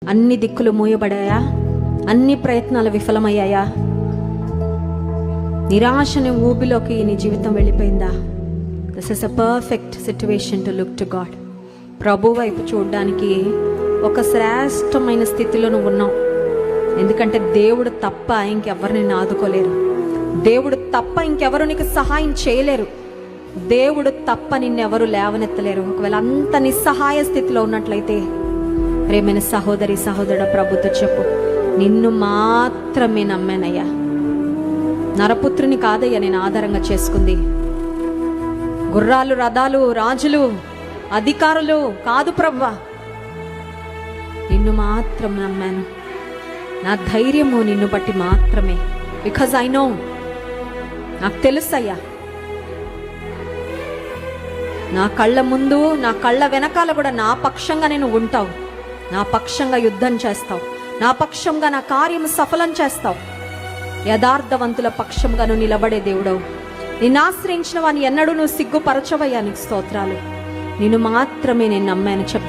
అన్ని దిక్కులు మూయబడాయా? అన్ని ప్రయత్నాలు విఫలమయ్యాయా? నిరాశని ఊబిలోకి నీ జీవితం వెళ్ళిపోయిందా? This is a perfect situation to look to God. ప్రభు వైపు చూడడానికి ఒక శ్రేష్టమైన స్థితిలో నువ్వు ఉన్నావు. ఎందుకంటే దేవుడు తప్ప ఇంకెవరు నిన్ను ఆదుకోలేరు. దేవుడు తప్ప ఇంకెవరు నీకు సహాయం చేయలేరు. దేవుడు తప్ప నిన్నెవరు లేవనెత్తలేరు. ఒకవేళ అంత నిస్సహాయ స్థితిలో ఉన్నట్లయితే ప్రేమైన సహోదరి సహోదరుడు ప్రభుతో చెప్పు, నిన్ను మాత్రమే నమ్మానయ్యా. నరపుత్రుని కాదయ్యా నేను ఆధారంగా చేసుకుంది. గుర్రాలు, రథాలు, రాజులు, అధికారులు కాదు ప్రభువా, నిన్ను మాత్రం నమ్మాను. నా ధైర్యము నిన్ను బట్టి మాత్రమే. బికాజ్ ఐ నో, నాకు తెలుసయ్యా, నా కళ్ళ ముందు నా కళ్ళ వెనకాల కూడా నా పక్షంగా నేను ఉంటావు. నా పక్షంగా యుద్ధం చేస్తావు. నా పక్షంగా నా కార్యము సఫలం చేస్తావు. యథార్థవంతుల పక్షంగా నువ్వు నిలబడే దేవుడవు. నిన్ను ఆశ్రయించిన వాని ఎన్నడూ నువ్వు సిగ్గుపరచవయ్యా. నీకు స్తోత్రాలు. నిన్ను మాత్రమే నేను నమ్మాను చెప్పు.